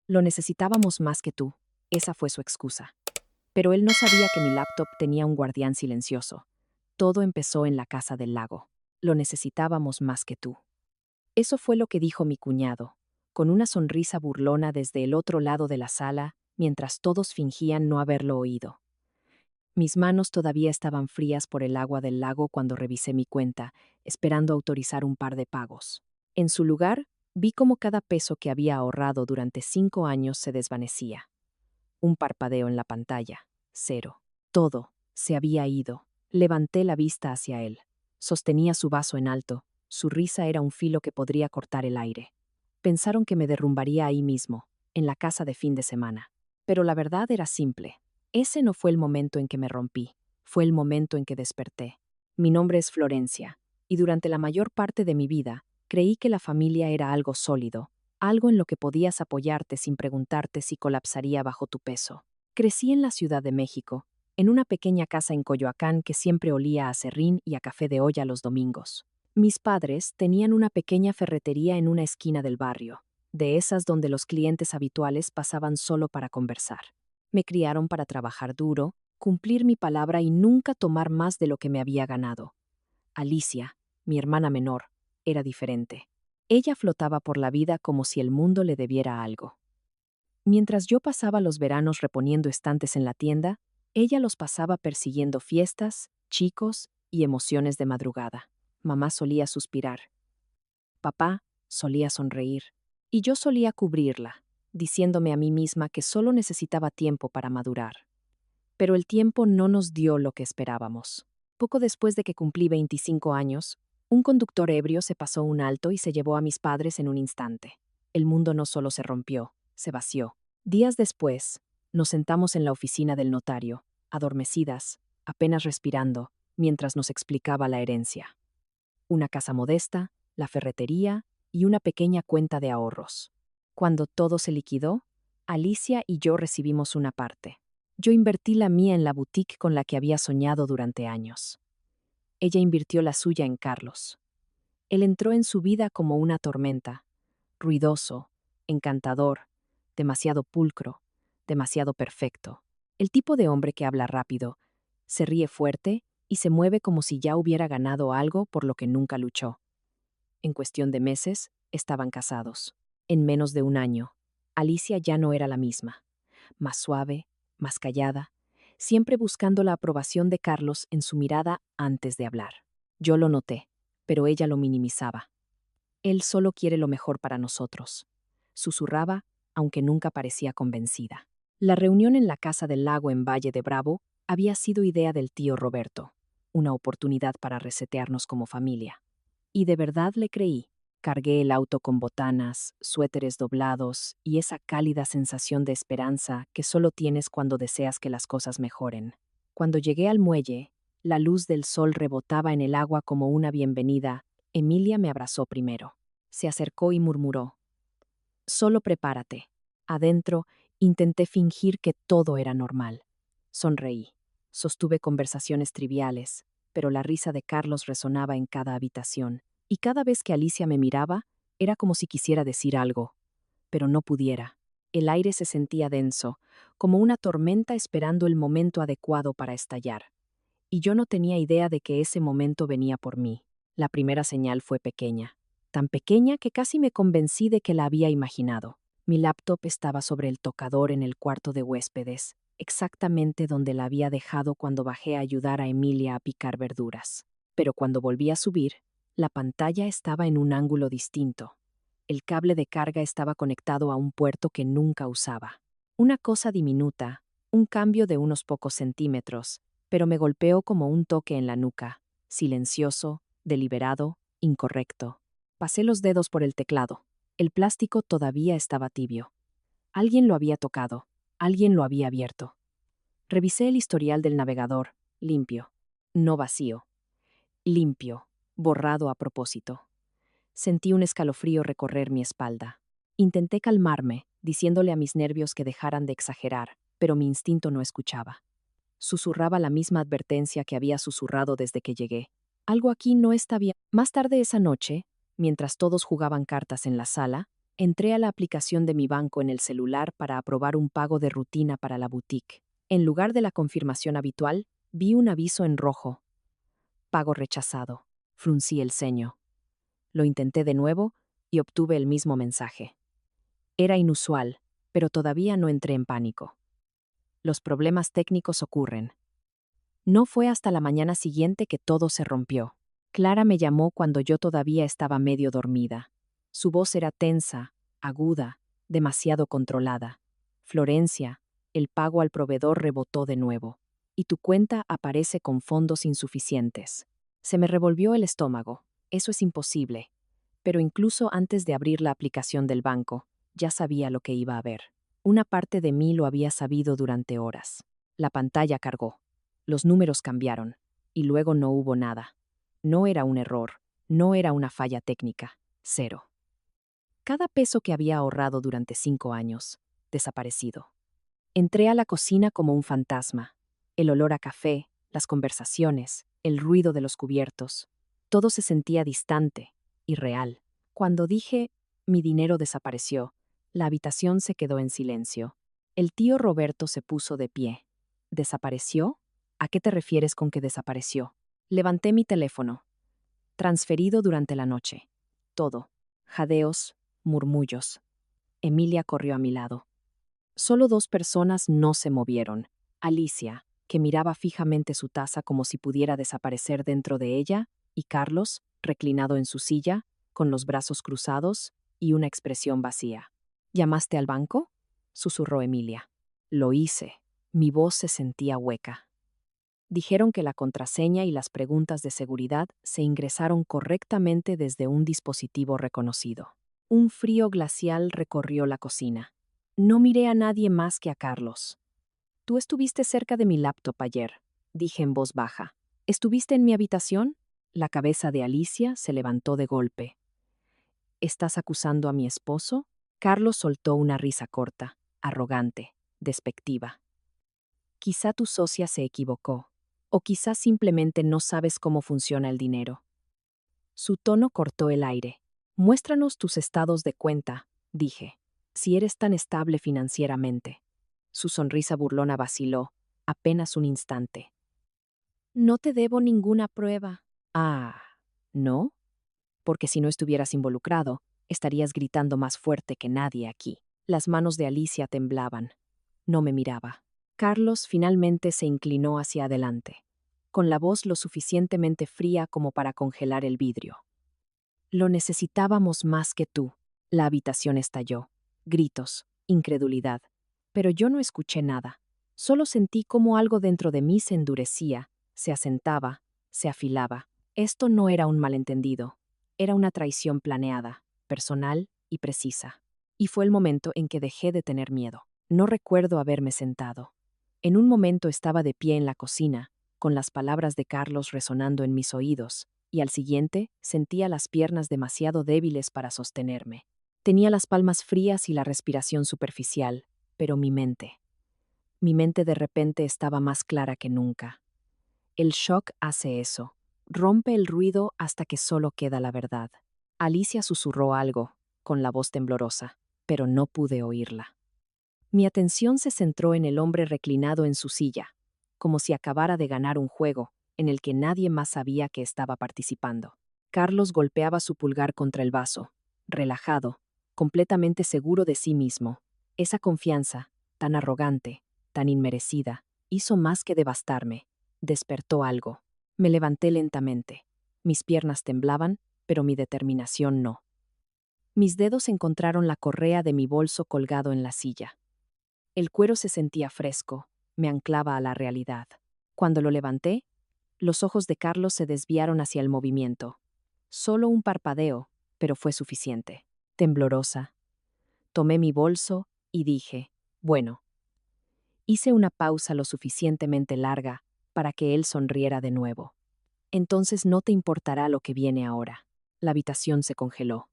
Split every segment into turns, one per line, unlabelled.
Lo necesitábamos más que tú. Esa fue su excusa. Pero él no sabía que mi laptop tenía un guardián silencioso. Todo empezó en la casa del lago. Lo necesitábamos más que tú. Eso fue lo que dijo mi cuñado, con una sonrisa burlona desde el otro lado de la sala, mientras todos fingían no haberlo oído. Mis manos todavía estaban frías por el agua del lago cuando revisé mi cuenta, esperando autorizar un par de pagos. En su lugar, vi cómo cada peso que había ahorrado durante 5 años se desvanecía. Un parpadeo en la pantalla. Cero. Todo se había ido. Levanté la vista hacia él. Sostenía su vaso en alto. Su risa era un filo que podría cortar el aire. Pensaron que me derrumbaría ahí mismo, en la casa de fin de semana. Pero la verdad era simple. Ese no fue el momento en que me rompí. Fue el momento en que desperté. Mi nombre es Florencia, y durante la mayor parte de mi vida, creí que la familia era algo sólido, algo en lo que podías apoyarte sin preguntarte si colapsaría bajo tu peso. Crecí en la Ciudad de México, en una pequeña casa en Coyoacán que siempre olía a serrín y a café de olla los domingos. Mis padres tenían una pequeña ferretería en una esquina del barrio, de esas donde los clientes habituales pasaban solo para conversar. Me criaron para trabajar duro, cumplir mi palabra y nunca tomar más de lo que me había ganado. Alicia, mi hermana menor, era diferente. Ella flotaba por la vida como si el mundo le debiera algo. Mientras yo pasaba los veranos reponiendo estantes en la tienda, ella los pasaba persiguiendo fiestas, chicos y emociones de madrugada. Mamá solía suspirar. Papá solía sonreír. Y yo solía cubrirla, diciéndome a mí misma que solo necesitaba tiempo para madurar. Pero el tiempo no nos dio lo que esperábamos. Poco después de que cumplí 25 años, un conductor ebrio se pasó un alto y se llevó a mis padres en un instante. El mundo no solo se rompió, se vació. Días después, nos sentamos en la oficina del notario, adormecidas, apenas respirando, mientras nos explicaba la herencia. Una casa modesta, la ferretería y una pequeña cuenta de ahorros. Cuando todo se liquidó, Alicia y yo recibimos una parte. Yo invertí la mía en la boutique con la que había soñado durante años. Ella invirtió la suya en Carlos. Él entró en su vida como una tormenta, ruidoso, encantador, demasiado pulcro, demasiado perfecto. El tipo de hombre que habla rápido, se ríe fuerte y se mueve como si ya hubiera ganado algo por lo que nunca luchó. En cuestión de meses, estaban casados. En menos de un año, Alicia ya no era la misma. Más suave, más callada, siempre buscando la aprobación de Carlos en su mirada antes de hablar. Yo lo noté, pero ella lo minimizaba. Él solo quiere lo mejor para nosotros. Susurraba, aunque nunca parecía convencida. La reunión en la casa del lago en Valle de Bravo había sido idea del tío Roberto, una oportunidad para resetearnos como familia. Y de verdad le creí. Cargué el auto con botanas, suéteres doblados y esa cálida sensación de esperanza que solo tienes cuando deseas que las cosas mejoren. Cuando llegué al muelle, la luz del sol rebotaba en el agua como una bienvenida. Emilia me abrazó primero. Se acercó y murmuró: Solo prepárate. Adentro, intenté fingir que todo era normal. Sonreí. Sostuve conversaciones triviales, pero la risa de Carlos resonaba en cada habitación, y cada vez que Alicia me miraba, era como si quisiera decir algo, pero no pudiera. El aire se sentía denso, como una tormenta esperando el momento adecuado para estallar. Y yo no tenía idea de que ese momento venía por mí. La primera señal fue pequeña, tan pequeña que casi me convencí de que la había imaginado. Mi laptop estaba sobre el tocador en el cuarto de huéspedes, exactamente donde la había dejado cuando bajé a ayudar a Emilia a picar verduras. Pero cuando volví a subir, la pantalla estaba en un ángulo distinto. El cable de carga estaba conectado a un puerto que nunca usaba. Una cosa diminuta, un cambio de unos pocos centímetros, pero me golpeó como un toque en la nuca, silencioso, deliberado, incorrecto. Pasé los dedos por el teclado. El plástico todavía estaba tibio. Alguien lo había tocado, alguien lo había abierto. Revisé el historial del navegador, limpio, no vacío, limpio, borrado a propósito. Sentí un escalofrío recorrer mi espalda. Intenté calmarme, diciéndole a mis nervios que dejaran de exagerar, pero mi instinto no escuchaba. Susurraba la misma advertencia que había susurrado desde que llegué. Algo aquí no está bien. Más tarde esa noche, mientras todos jugaban cartas en la sala, Entré a la aplicación de mi banco en el celular para aprobar un pago de rutina para la boutique. En lugar de la confirmación habitual, vi un aviso en rojo. Pago rechazado. Fruncí el ceño. Lo intenté de nuevo y obtuve el mismo mensaje. Era inusual, pero todavía no entré en pánico. Los problemas técnicos ocurren. No fue hasta la mañana siguiente que todo se rompió. Clara me llamó cuando yo todavía estaba medio dormida. Su voz era tensa, aguda, demasiado controlada. Florencia, el pago al proveedor rebotó de nuevo, y tu cuenta aparece con fondos insuficientes. Se me revolvió el estómago. Eso es imposible. Pero incluso antes de abrir la aplicación del banco, ya sabía lo que iba a ver. Una parte de mí lo había sabido durante horas. La pantalla cargó. Los números cambiaron. Y luego no hubo nada. No era un error. No era una falla técnica. Cero. Cada peso que había ahorrado durante 5 años, desaparecido. Entré a la cocina como un fantasma. El olor a café, las conversaciones, el ruido de los cubiertos. Todo se sentía distante, irreal. Cuando dije, mi dinero desapareció, la habitación se quedó en silencio. El tío Roberto se puso de pie. ¿Desapareció? ¿A qué te refieres con que desapareció? Levanté mi teléfono. Transferido durante la noche. Todo. Jadeos, murmullos. Emilia corrió a mi lado. Solo 2 personas no se movieron. Alicia, que miraba fijamente su taza como si pudiera desaparecer dentro de ella, y Carlos, reclinado en su silla, con los brazos cruzados y una expresión vacía. ¿Llamaste al banco?, susurró Emilia. Lo hice. Mi voz se sentía hueca. Dijeron que la contraseña y las preguntas de seguridad se ingresaron correctamente desde un dispositivo reconocido. Un frío glacial recorrió la cocina. No miré a nadie más que a Carlos. Tú estuviste cerca de mi laptop ayer, dije en voz baja. ¿Estuviste en mi habitación? La cabeza de Alicia se levantó de golpe. ¿Estás acusando a mi esposo? Carlos soltó una risa corta, arrogante, despectiva. Quizá tu socia se equivocó, o quizá simplemente no sabes cómo funciona el dinero. Su tono cortó el aire. Muéstranos tus estados de cuenta, dije, si eres tan estable financieramente. Su sonrisa burlona vaciló, apenas un instante. No te debo ninguna prueba. Ah, ¿no? Porque si no estuvieras involucrado, estarías gritando más fuerte que nadie aquí. Las manos de Alicia temblaban. No me miraba. Carlos finalmente se inclinó hacia adelante, con la voz lo suficientemente fría como para congelar el vidrio. Lo necesitábamos más que tú. La habitación estalló. Gritos, incredulidad. Pero yo no escuché nada. Solo sentí como algo dentro de mí se endurecía, se asentaba, se afilaba. Esto no era un malentendido. Era una traición planeada, personal y precisa. Y fue el momento en que dejé de tener miedo. No recuerdo haberme sentado. En un momento estaba de pie en la cocina, con las palabras de Carlos resonando en mis oídos, y al siguiente sentía las piernas demasiado débiles para sostenerme. Tenía las palmas frías y la respiración superficial, pero mi mente de repente estaba más clara que nunca. El shock hace eso, rompe el ruido hasta que solo queda la verdad. Alicia susurró algo, con la voz temblorosa, pero no pude oírla. Mi atención se centró en el hombre reclinado en su silla, como si acabara de ganar un juego en el que nadie más sabía que estaba participando. Carlos golpeaba su pulgar contra el vaso, relajado, completamente seguro de sí mismo. Esa confianza, tan arrogante, tan inmerecida, hizo más que devastarme. Despertó algo. Me levanté lentamente. Mis piernas temblaban, pero mi determinación no. Mis dedos encontraron la correa de mi bolso colgado en la silla. El cuero se sentía fresco, me anclaba a la realidad. Cuando lo levanté, los ojos de Carlos se desviaron hacia el movimiento. Solo un parpadeo, pero fue suficiente. Temblorosa. Tomé mi bolso y dije, bueno. Hice una pausa lo suficientemente larga para que él sonriera de nuevo. Entonces no te importará lo que viene ahora. La habitación se congeló.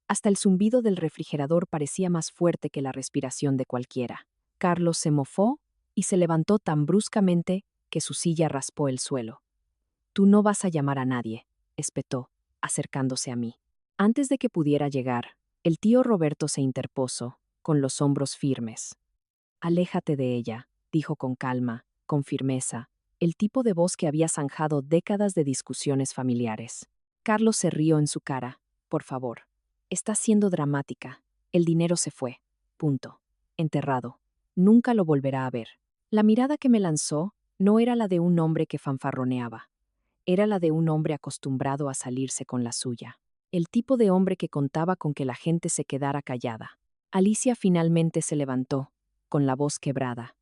Hasta el zumbido del refrigerador parecía más fuerte que la respiración de cualquiera. Carlos se mofó y se levantó tan bruscamente que su silla raspó el suelo. Tú no vas a llamar a nadie, espetó, acercándose a mí. Antes de que pudiera llegar, El tío Roberto se interpuso, con los hombros firmes. Aléjate de ella, dijo con calma, con firmeza, el tipo de voz que había zanjado décadas de discusiones familiares. Carlos se rió en su cara. Por favor. Estás siendo dramática. El dinero se fue. Punto. Enterrado. Nunca lo volverá a ver. La mirada que me lanzó no era la de un hombre que fanfarroneaba. Era la de un hombre acostumbrado a salirse con la suya. El tipo de hombre que contaba con que la gente se quedara callada. Alicia finalmente se levantó, con la voz quebrada.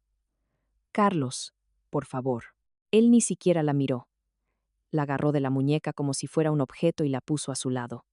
Carlos, por favor. Él ni siquiera la miró. La agarró de la muñeca como si fuera un objeto y la puso a su lado.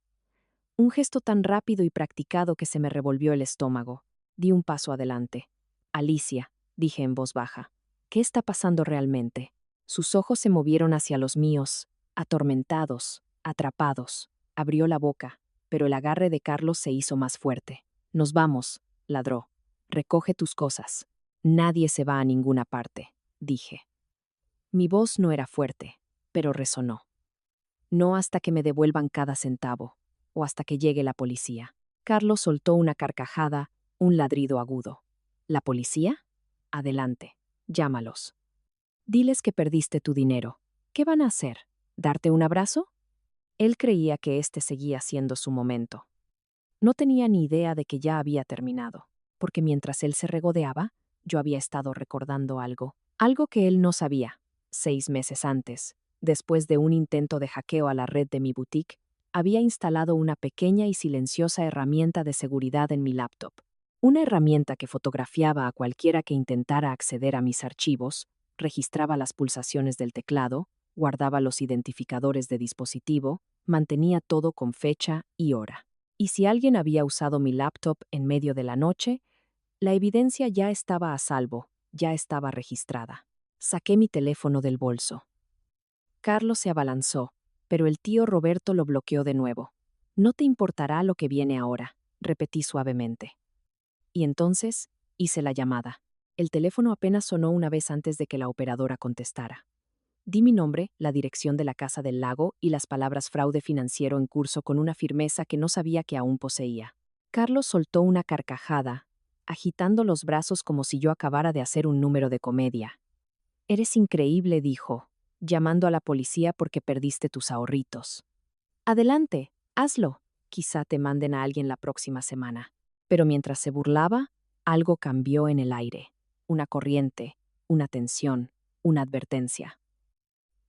Un gesto tan rápido y practicado que se me revolvió el estómago. Di un paso adelante. Alicia, dije en voz baja, ¿qué está pasando realmente? Sus ojos se movieron hacia los míos, atormentados, atrapados. Abrió la boca, pero el agarre de Carlos se hizo más fuerte. Nos vamos, ladró. Recoge tus cosas. Nadie se va a ninguna parte, dije. Mi voz no era fuerte, pero resonó. No hasta que me devuelvan cada centavo, o hasta que llegue la policía. Carlos soltó una carcajada, un ladrido agudo. ¿La policía? Adelante, llámalos. Diles que perdiste tu dinero. ¿Qué van a hacer? ¿Darte un abrazo? Él creía que este seguía siendo su momento. No tenía ni idea de que ya había terminado, porque mientras él se regodeaba, yo había estado recordando algo que él no sabía. 6 meses antes, después de un intento de hackeo a la red de mi boutique, había instalado una pequeña y silenciosa herramienta de seguridad en mi laptop. Una herramienta que fotografiaba a cualquiera que intentara acceder a mis archivos, registraba las pulsaciones del teclado, guardaba los identificadores de dispositivo, mantenía todo con fecha y hora. Y si alguien había usado mi laptop en medio de la noche, la evidencia ya estaba a salvo, ya estaba registrada. Saqué mi teléfono del bolso. Carlos se abalanzó, pero el tío Roberto lo bloqueó de nuevo. No te importará lo que viene ahora, repetí suavemente. Y entonces, hice la llamada. El teléfono apenas sonó una vez antes de que la operadora contestara. Di mi nombre, la dirección de la Casa del Lago y las palabras fraude financiero en curso con una firmeza que no sabía que aún poseía. Carlos soltó una carcajada, agitando los brazos como si yo acabara de hacer un número de comedia. Eres increíble, dijo, llamando a la policía porque perdiste tus ahorritos. Adelante, hazlo. Quizá te manden a alguien la próxima semana. Pero mientras se burlaba, algo cambió en el aire. Una corriente, una tensión, una advertencia.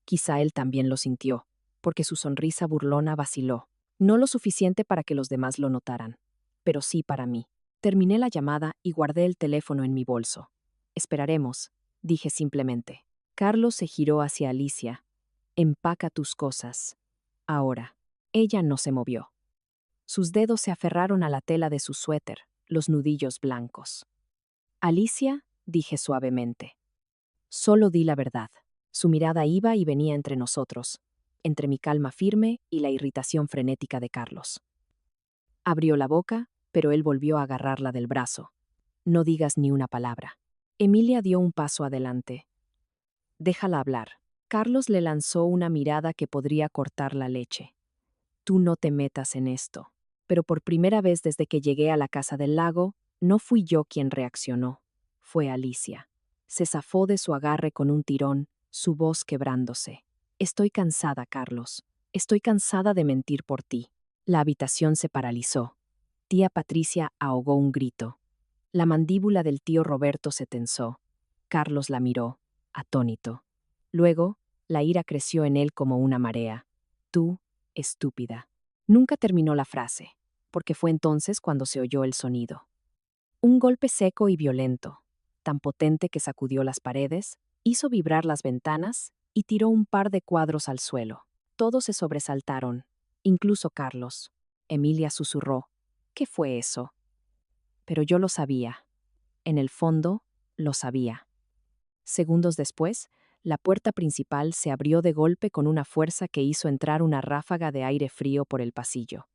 Quizá él también lo sintió, porque su sonrisa burlona vaciló. No lo suficiente para que los demás lo notaran, pero sí para mí. Terminé la llamada y guardé el teléfono en mi bolso. Esperaremos, dije simplemente. Carlos se giró hacia Alicia. Empaca tus cosas. Ahora. Ella no se movió. Sus dedos se aferraron a la tela de su suéter, los nudillos blancos. Alicia, dije suavemente. Solo di la verdad. Su mirada iba y venía entre nosotros, entre mi calma firme y la irritación frenética de Carlos. Abrió la boca, pero él volvió a agarrarla del brazo. No digas ni una palabra. Emilia dio un paso adelante. Déjala hablar. Carlos le lanzó una mirada que podría cortar la leche. Tú no te metas en esto. Pero por primera vez desde que llegué a la Casa del Lago, no fui yo quien reaccionó. Fue Alicia. Se zafó de su agarre con un tirón, su voz quebrándose. Estoy cansada, Carlos. Estoy cansada de mentir por ti. La habitación se paralizó. Tía Patricia ahogó un grito. La mandíbula del tío Roberto se tensó. Carlos la miró, atónito. Luego, la ira creció en él como una marea. Tú, estúpida. Nunca terminó la frase, porque fue entonces cuando se oyó el sonido. Un golpe seco y violento, tan potente que sacudió las paredes, hizo vibrar las ventanas y tiró un par de cuadros al suelo. Todos se sobresaltaron, incluso Carlos. Emilia susurró, ¿qué fue eso? Pero yo lo sabía. En el fondo, lo sabía. Segundos después, la puerta principal se abrió de golpe con una fuerza que hizo entrar una ráfaga de aire frío por el pasillo.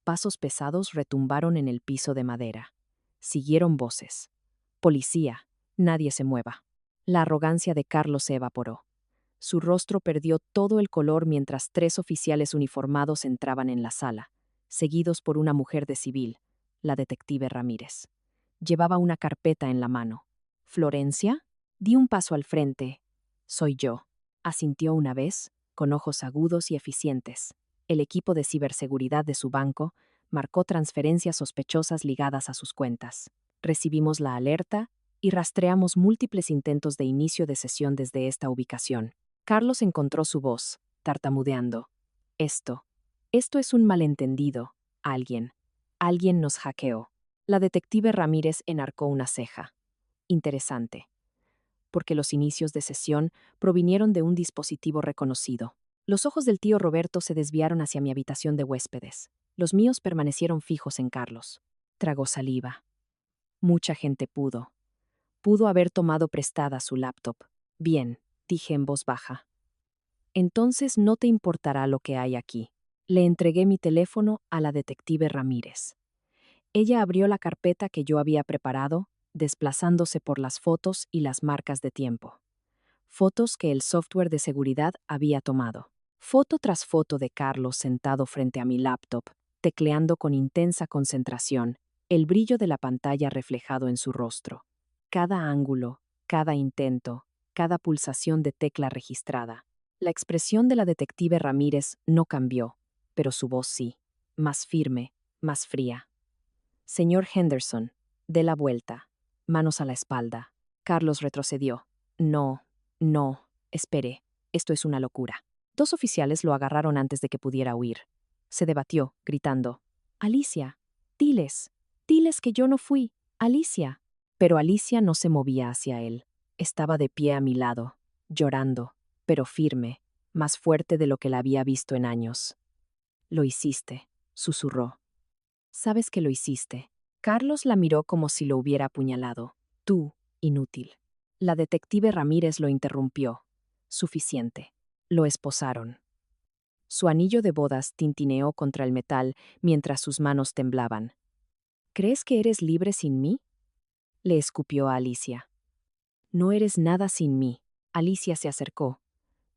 Pasos pesados retumbaron en el piso de madera. Siguieron voces. Policía, nadie se mueva. La arrogancia de Carlos se evaporó. Su rostro perdió todo el color mientras 3 oficiales uniformados entraban en la sala. seguidos por una mujer de civil, la detective Ramírez. Llevaba una carpeta en la mano. ¿Florencia? Di un paso al frente. Soy yo, asintió una vez, con ojos agudos y eficientes. El equipo de ciberseguridad de su banco marcó transferencias sospechosas ligadas a sus cuentas. Recibimos la alerta y rastreamos múltiples intentos de inicio de sesión desde esta ubicación. Carlos encontró su voz, tartamudeando. Esto es un malentendido. Alguien nos hackeó. La detective Ramírez enarcó una ceja. Interesante, porque los inicios de sesión provinieron de un dispositivo reconocido. Los ojos del tío Roberto se desviaron hacia mi habitación de huéspedes. Los míos permanecieron fijos en Carlos. Tragó saliva. Mucha gente pudo haber tomado prestada su laptop. Bien, dije en voz baja. Entonces no te importará lo que hay aquí. Le entregué mi teléfono a la detective Ramírez. Ella abrió la carpeta que yo había preparado, desplazándose por las fotos y las marcas de tiempo. Fotos que el software de seguridad había tomado. Foto tras foto de Carlos sentado frente a mi laptop, tecleando con intensa concentración, el brillo de la pantalla reflejado en su rostro. Cada ángulo, cada intento, cada pulsación de tecla registrada. La expresión de la detective Ramírez no cambió, pero su voz sí, más firme, más fría. Señor Henderson, dé la vuelta. Manos a la espalda. Carlos retrocedió. No, espere, esto es una locura. Dos oficiales lo agarraron antes de que pudiera huir. Se debatió, gritando. Alicia, diles que yo no fui. Alicia. Pero Alicia no se movía hacia él. Estaba de pie a mi lado, llorando, pero firme, más fuerte de lo que la había visto en años. Lo hiciste, susurró. Sabes que lo hiciste. Carlos la miró como si lo hubiera apuñalado. Tú, inútil. La detective Ramírez lo interrumpió. Suficiente. Lo esposaron. Su anillo de bodas tintineó contra el metal mientras sus manos temblaban. ¿Crees que eres libre sin mí? Le escupió a Alicia. No eres nada sin mí. Alicia se acercó,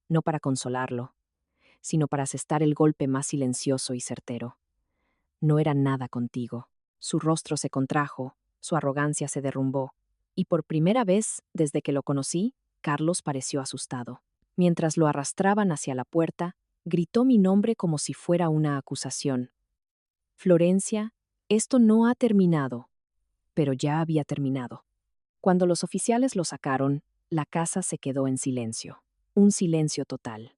no para consolarlo, sino para asestar el golpe más silencioso y certero. No era nada contigo. Su rostro se contrajo, su arrogancia se derrumbó, y por primera vez, desde que lo conocí, Carlos pareció asustado. Mientras lo arrastraban hacia la puerta, gritó mi nombre como si fuera una acusación. Florencia, esto no ha terminado. Pero ya había terminado. Cuando los oficiales lo sacaron, la casa se quedó en silencio. Un silencio total.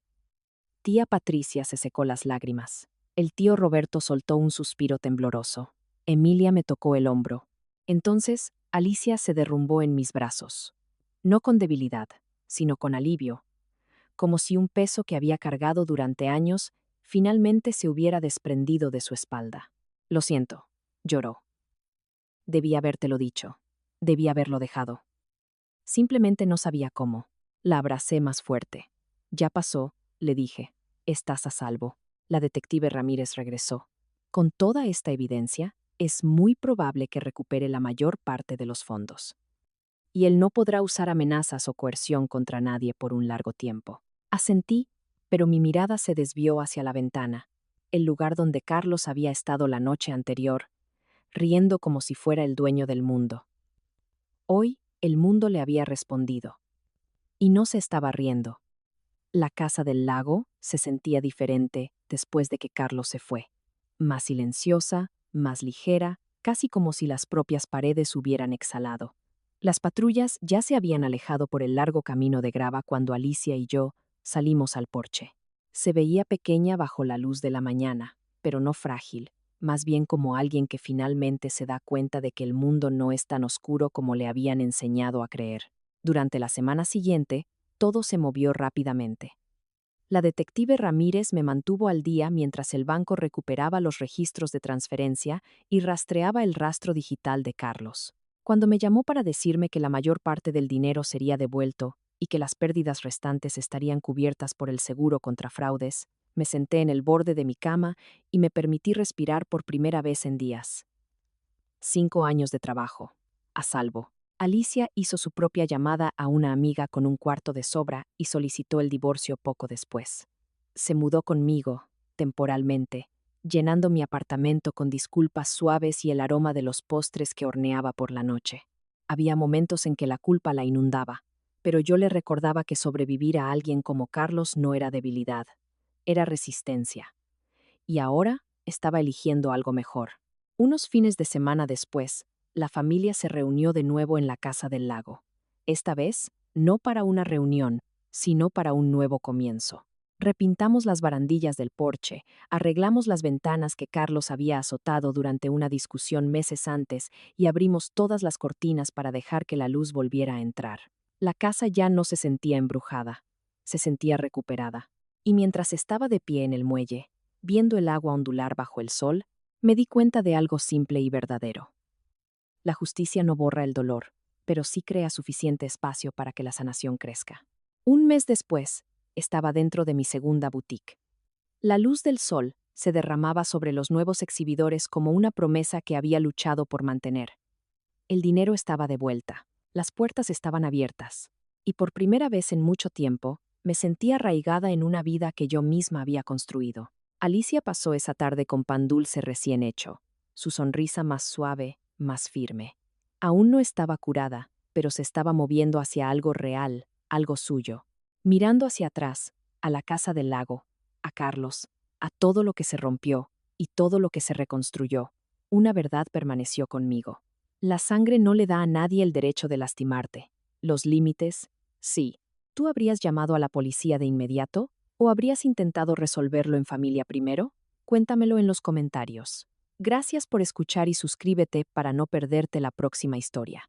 Tía Patricia se secó las lágrimas. El tío Roberto soltó un suspiro tembloroso. Emilia me tocó el hombro. Entonces, Alicia se derrumbó en mis brazos. No con debilidad, sino con alivio, como si un peso que había cargado durante años finalmente se hubiera desprendido de su espalda. Lo siento, lloró. Debí habértelo dicho. Debí haberlo dejado. Simplemente no sabía cómo. La abracé más fuerte. Ya pasó, le dije. Estás a salvo. La detective Ramírez regresó. Con toda esta evidencia, es muy probable que recupere la mayor parte de los fondos. Y él no podrá usar amenazas o coerción contra nadie por un largo tiempo. Asentí, pero mi mirada se desvió hacia la ventana, el lugar donde Carlos había estado la noche anterior, riendo como si fuera el dueño del mundo. Hoy, el mundo le había respondido. Y no se estaba riendo. La casa del lago se sentía diferente después de que Carlos se fue. Más silenciosa, más ligera, casi como si las propias paredes hubieran exhalado. Las patrullas ya se habían alejado por el largo camino de grava cuando Alicia y yo salimos al porche. Se veía pequeña bajo la luz de la mañana, pero no frágil, más bien como alguien que finalmente se da cuenta de que el mundo no es tan oscuro como le habían enseñado a creer. Durante la semana siguiente, todo se movió rápidamente. La detective Ramírez me mantuvo al día mientras el banco recuperaba los registros de transferencia y rastreaba el rastro digital de Carlos. Cuando me llamó para decirme que la mayor parte del dinero sería devuelto y que las pérdidas restantes estarían cubiertas por el seguro contra fraudes, me senté en el borde de mi cama y me permití respirar por primera vez en días. 5 años de trabajo. A salvo. Alicia hizo su propia llamada a una amiga con un cuarto de sobra y solicitó el divorcio poco después. Se mudó conmigo, temporalmente, llenando mi apartamento con disculpas suaves y el aroma de los postres que horneaba por la noche. Había momentos en que la culpa la inundaba, pero yo le recordaba que sobrevivir a alguien como Carlos no era debilidad, era resistencia. Y ahora estaba eligiendo algo mejor. Unos fines de semana después, la familia se reunió de nuevo en la casa del lago. Esta vez, no para una reunión, sino para un nuevo comienzo. Repintamos las barandillas del porche, arreglamos las ventanas que Carlos había azotado durante una discusión meses antes y abrimos todas las cortinas para dejar que la luz volviera a entrar. La casa ya no se sentía embrujada, se sentía recuperada. Y mientras estaba de pie en el muelle, viendo el agua ondular bajo el sol, me di cuenta de algo simple y verdadero. La justicia no borra el dolor, pero sí crea suficiente espacio para que la sanación crezca. Un mes después, estaba dentro de mi segunda boutique. La luz del sol se derramaba sobre los nuevos exhibidores como una promesa que había luchado por mantener. El dinero estaba de vuelta, las puertas estaban abiertas, y por primera vez en mucho tiempo, me sentía arraigada en una vida que yo misma había construido. Alicia pasó esa tarde con pan dulce recién hecho, su sonrisa más suave, más firme. Aún no estaba curada, pero se estaba moviendo hacia algo real, algo suyo. Mirando hacia atrás, a la casa del lago, a Carlos, a todo lo que se rompió y todo lo que se reconstruyó, una verdad permaneció conmigo. La sangre no le da a nadie el derecho de lastimarte. Los límites, sí. ¿Tú habrías llamado a la policía de inmediato? ¿O habrías intentado resolverlo en familia primero? Cuéntamelo en los comentarios. Gracias por escuchar y suscríbete para no perderte la próxima historia.